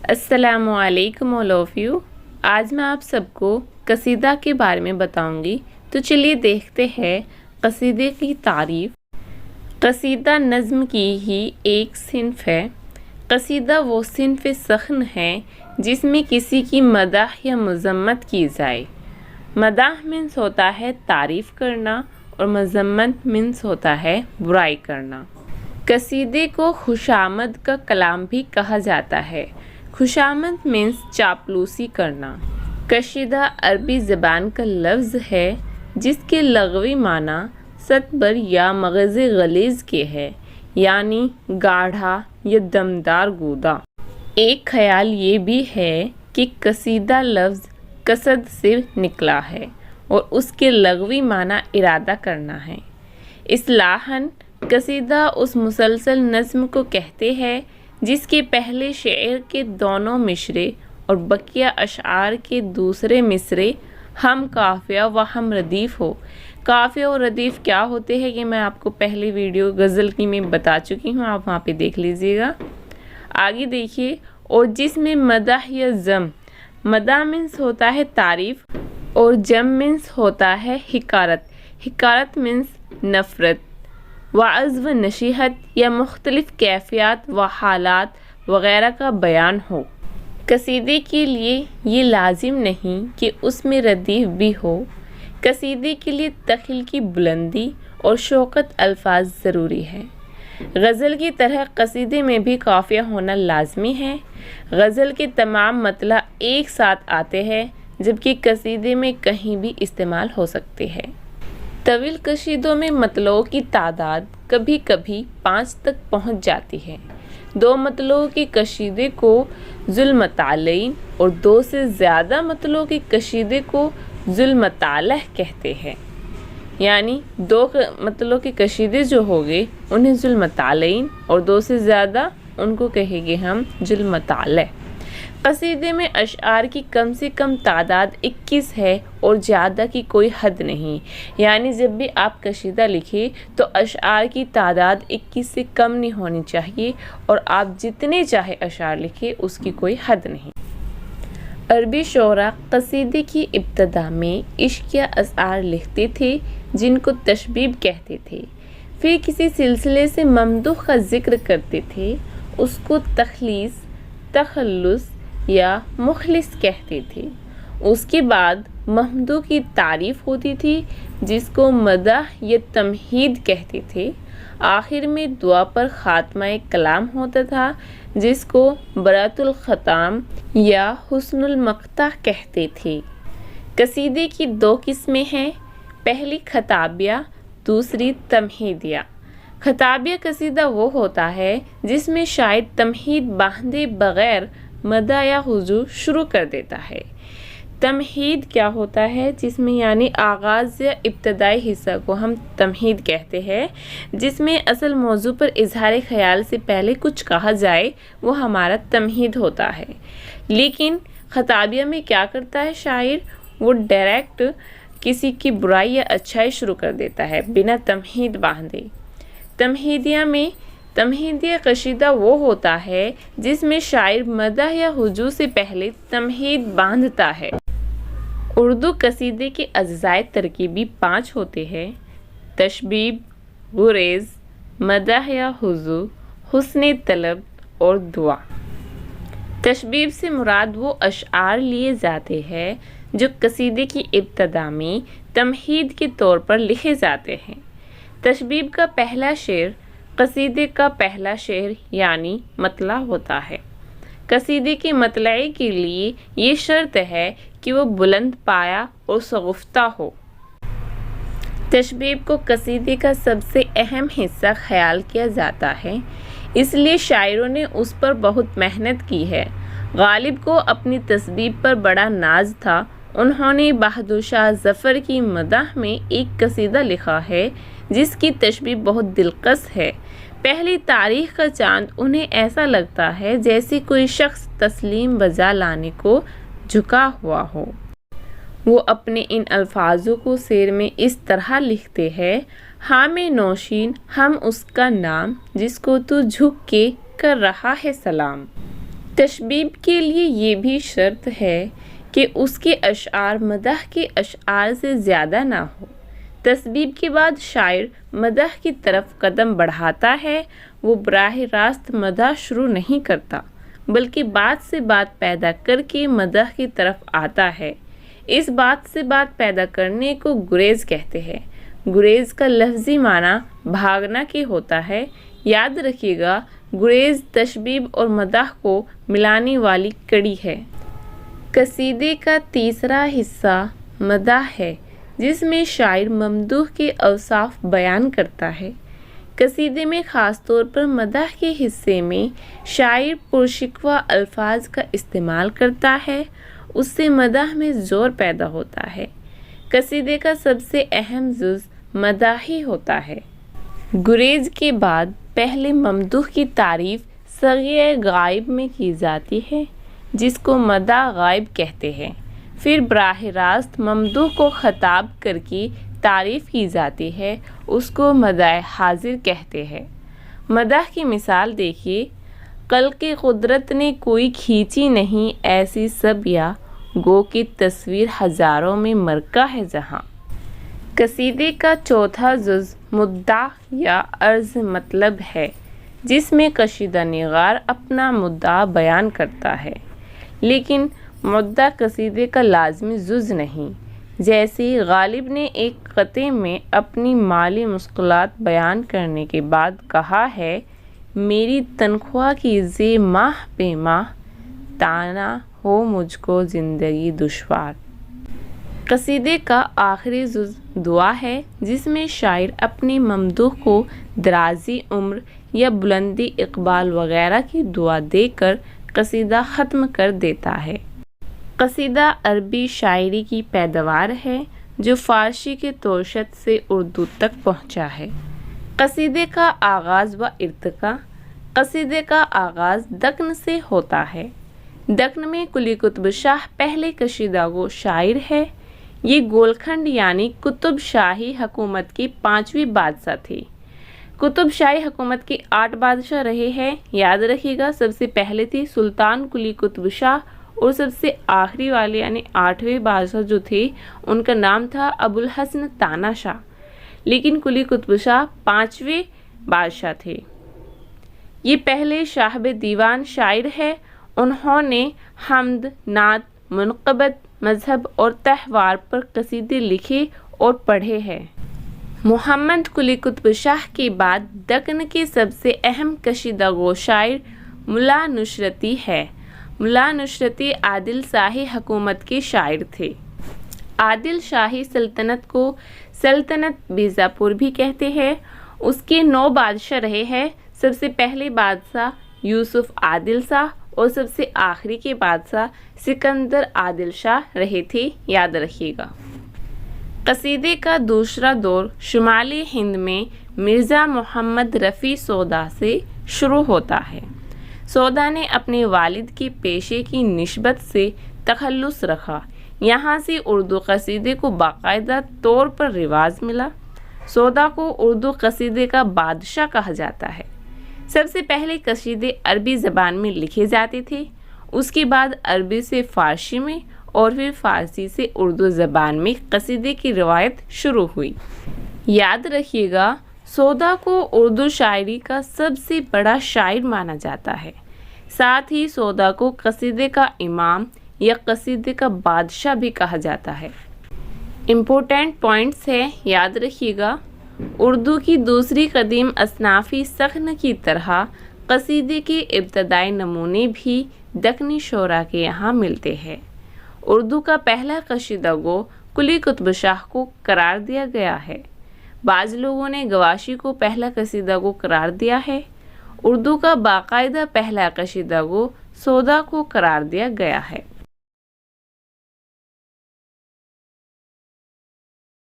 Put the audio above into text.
السلام علیکم all of you۔ آج میں آپ سب کو قصیدہ کے بارے میں بتاؤں گی، تو چلیے دیکھتے ہیں قصیدے کی تعریف۔ قصیدہ نظم کی ہی ایک صنف ہے۔ قصیدہ وہ صنف سخن ہے جس میں کسی کی مدح یا مذمت کی جائے۔ مدح مینس ہوتا ہے تعریف کرنا اور مذمت مینس ہوتا ہے برائی کرنا۔ قصیدے کو خوشامد کا کلام بھی کہا جاتا ہے۔ خوشامد مینس چاپلوسی کرنا۔ قصیدہ عربی زبان کا لفظ ہے جس کے لغوی معنی ستبر یا مغز غلیظ کے ہے، یعنی گاڑھا یا دمدار گودا۔ ایک خیال یہ بھی ہے کہ قصیدہ لفظ قصد سے نکلا ہے اور اس کے لغوی معنی ارادہ کرنا ہے۔ اصطلاحاً قصیدہ اس مسلسل نظم کو کہتے ہیں جس کے پہلے شعر کے دونوں مصرے اور بقیہ اشعار کے دوسرے مصرے ہم قافیہ و ہم ردیف ہو۔ قافیہ اور ردیف کیا ہوتے ہیں یہ میں آپ کو پہلی ویڈیو غزل کی میں بتا چکی ہوں، آپ وہاں پہ دیکھ لیجئے گا۔ آگے دیکھیے، اور جس میں مدح یا ذم، مدح مینس ہوتا ہے تعریف اور ذم مینس ہوتا ہے حقارت۔ حقارت مینس نفرت، وعظ و نصیحت یا مختلف کیفیات و حالات وغیرہ کا بیان ہو۔ قصیدے کے لیے یہ لازم نہیں کہ اس میں ردیف بھی ہو۔ قصیدے کے لیے تخیل کی بلندی اور شوکت الفاظ ضروری ہے۔ غزل کی طرح قصیدے میں بھی قافیہ ہونا لازمی ہے۔ غزل کے تمام مطلع ایک ساتھ آتے ہیں جبکہ قصیدے میں کہیں بھی استعمال ہو سکتے ہیں۔ طویل قصیدوں میں مطلعوں کی تعداد کبھی کبھی 5 تک پہنچ جاتی ہے۔ 2 مطلعوں کے قصیدے کو ذو المطالعین اور 2 سے زیادہ مطلعوں کے قصیدے کو ذو المطالع کہتے ہیں، یعنی 2 مطلعوں کے قصیدے جو ہوگے انہیں ذو المطالعین اور 2 سے زیادہ ان کو کہیں گے ہم ذو المطالع۔ قصیدے میں اشعار کی کم سے کم تعداد 21 ہے اور زیادہ کی کوئی حد نہیں، یعنی جب بھی آپ قصیدہ لکھیں تو اشعار کی تعداد 21 سے کم نہیں ہونی چاہیے، اور آپ جتنے چاہے اشعار لکھیں اس کی کوئی حد نہیں۔ عربی شعراء قصیدے کی ابتدا میں عشق یا اشعار لکھتے تھے جن کو تشبیب کہتے تھے، پھر کسی سلسلے سے ممدوح کا ذکر کرتے تھے، اس کو تخلیص، تخلص یا مخلص کہتے تھے۔ اس کے بعد ممدوح کی تعریف ہوتی تھی جس کو مدح یا تمہید کہتے تھے۔ آخر میں دعا پر خاتمہ کلام ہوتا تھا جس کو براۃ الختام یا حسن المقطع کہتے تھے۔ قصیدے کی 2 قسمیں ہیں، پہلی خطابیہ، دوسری تمہیدیہ۔ خطابیہ قصیدہ وہ ہوتا ہے جس میں شاعر تمہید باندھے بغیر مدح یا حضو شروع کر دیتا ہے۔ تمہید کیا ہوتا ہے؟ جس میں یعنی آغاز یا ابتدائی حصہ کو ہم تمہید کہتے ہیں، جس میں اصل موضوع پر اظہار خیال سے پہلے کچھ کہا جائے، وہ ہمارا تمہید ہوتا ہے۔ لیکن خطابیہ میں کیا کرتا ہے شاعر؟ وہ ڈائریکٹ کسی کی برائی یا اچھائی شروع کر دیتا ہے بنا تمہید باندھے۔ تمہیدیہ قصیدہ وہ ہوتا ہے جس میں شاعر مدح یا حضو سے پہلے تمہید باندھتا ہے۔ اردو قصیدے کے اجزائے ترکیبی 5 ہوتے ہیں: تشبیب، غریض، مدح یا حضو، حسن طلب اور دعا۔ تشبیب سے مراد وہ اشعار لیے جاتے ہیں جو قصیدے کی ابتدا میں تمہید کے طور پر لکھے جاتے ہیں۔ تشبیب کا پہلا شعر قصیدے کا پہلا شعر یعنی مطلع ہوتا ہے۔ قصیدے کے مطلعے کے لیے یہ شرط ہے کہ وہ بلند پایا اور شگفتہ ہو۔ تشبیب کو قصیدے کا سب سے اہم حصہ خیال کیا جاتا ہے، اس لیے شاعروں نے اس پر بہت محنت کی ہے۔ غالب کو اپنی تشبیب پر بڑا ناز تھا۔ انہوں نے بہادر شاہ ظفر کی مدح میں ایک قصیدہ لکھا ہے جس کی تشبیب بہت دلکش ہے۔ پہلی تاریخ کا چاند انہیں ایسا لگتا ہے جیسے کوئی شخص تسلیم بجا لانے کو جھکا ہوا ہو۔ وہ اپنے ان الفاظوں کو شعر میں اس طرح لکھتے ہیں: ہام نوشین ہم اس کا نام جس کو تو جھک کے کر رہا ہے سلام۔ تشبیب کے لیے یہ بھی شرط ہے کہ اس کے اشعار مدح کے اشعار سے زیادہ نہ ہو۔ تشبیب کے بعد شاعر مدح کی طرف قدم بڑھاتا ہے، وہ براہ راست مدح شروع نہیں کرتا بلکہ بات سے بات پیدا کر کے مدح کی طرف آتا ہے۔ اس بات سے بات پیدا کرنے کو گریز کہتے ہیں۔ گریز کا لفظی معنی بھاگنا کے ہوتا ہے۔ یاد رکھیے گا، گریز تشبیب اور مدح کو ملانے والی کڑی ہے۔ قصیدے کا تیسرا حصہ مدح ہے، جس میں شاعر ممدوح کے اوصاف بیان کرتا ہے۔ قصیدے میں خاص طور پر مدح کے حصے میں شاعر پرشکوہ الفاظ کا استعمال کرتا ہے، اس سے مدح میں زور پیدا ہوتا ہے۔ قصیدے کا سب سے اہم جز مدح ہی ہوتا ہے۔ گریز کے بعد پہلے ممدوح کی تعریف صیغہ غائب میں کی جاتی ہے، جس کو مدح غائب کہتے ہیں۔ پھر براہ راست ممدوح کو خطاب کر کے تعریف کی جاتی ہے، اس کو مدح حاضر کہتے ہیں۔ مدح کی مثال دیکھیے: کل کے قدرت نے کوئی کھینچی نہیں ایسی سبیہ، گو کی تصویر ہزاروں میں مرکہ ہے جہاں۔ قصیدے کا چوتھا جز مدعا یا عرض مطلب ہے، جس میں قصیدہ نگار اپنا مدعا بیان کرتا ہے، لیکن مدعا قصیدے کا لازمی جز نہیں۔ جیسے غالب نے ایک قطعے میں اپنی مالی مشکلات بیان کرنے کے بعد کہا ہے: میری تنخواہ کیجیے ماہ بے ماہ، تانا ہو مجھ کو زندگی دشوار۔ قصیدے کا آخری جز دعا ہے، جس میں شاعر اپنی ممدوح کو درازی عمر یا بلندی اقبال وغیرہ کی دعا دے کر قصیدہ ختم کر دیتا ہے۔ قصیدہ عربی شاعری کی پیداوار ہے، جو فارسی کے توسط سے اردو تک پہنچا ہے۔ قصیدے کا آغاز و ارتقاء: قصیدے کا آغاز دکن سے ہوتا ہے۔ دکن میں قلی قطب شاہ پہلے کشیدہ گو شاعر ہے۔ یہ گولکھنڈ یعنی قطب شاہی حکومت کے 5ویں بادشاہ تھے۔ قطب شاہی حکومت کے 8 بادشاہ رہے ہیں، یاد رکھیے گا۔ سب سے پہلے تھے سلطان قلی قطب شاہ، اور سب سے آخری والے یعنی 8ویں بادشاہ جو تھے، ان کا نام تھا ابو الحسن تانا شاہ، لیکن قلی قطب شاہ 5ویں بادشاہ تھے۔ یہ پہلے صاحب دیوان شاعر ہے۔ انہوں نے حمد، نعت، منقبت، مذہب اور تہوار پر قصیدے لکھے اور پڑھے ہیں۔ محمد قلی قطب شاہ کے بعد دکن کے سب سے اہم کشیدہ گو شاعر ملا نصرتی ہے۔ ملا نصرتی عادل شاہی حکومت کے شاعر تھے۔ عادل شاہی سلطنت کو سلطنت بیجاپور بھی کہتے ہیں۔ اس کے 9 بادشاہ رہے ہیں۔ سب سے پہلے بادشاہ یوسف عادل شاہ اور سب سے آخری کے بادشاہ سکندر عادل شاہ رہے تھے، یاد رکھیے گا۔ قصیدے کا دوسرا دور شمالی ہند میں مرزا محمد رفیع سودا سے شروع ہوتا ہے۔ سودا نے اپنے والد کے پیشے کی نسبت سے تخلص رکھا۔ یہاں سے اردو قصیدے کو باقاعدہ طور پر رواج ملا۔ سودا کو اردو قصیدے کا بادشاہ کہا جاتا ہے۔ سب سے پہلے قصیدے عربی زبان میں لکھے جاتے تھے، اس کے بعد عربی سے فارسی میں اور پھر فارسی سے اردو زبان میں قصیدے کی روایت شروع ہوئی۔ یاد رکھیے گا، سودا کو اردو شاعری کا سب سے بڑا شاعر مانا جاتا ہے۔ ساتھ ہی سودا کو قصیدے کا امام یا قصیدے کا بادشاہ بھی کہا جاتا ہے۔ امپورٹنٹ پوائنٹس ہے، یاد رکھیے گا۔ اردو کی دوسری قدیم اصنافی سخن کی طرح قصیدے کے ابتدائی نمونے بھی دکنی شعراء کے یہاں ملتے ہیں۔ اردو کا پہلا قصیدہ گو قلی قطب شاہ کو قرار دیا گیا ہے۔ بعض لوگوں نے گواشی کو پہلا قصیدہ گو قرار دیا ہے۔ اردو کا باقاعدہ پہلا قصیدہ گو سودا کو قرار دیا گیا ہے۔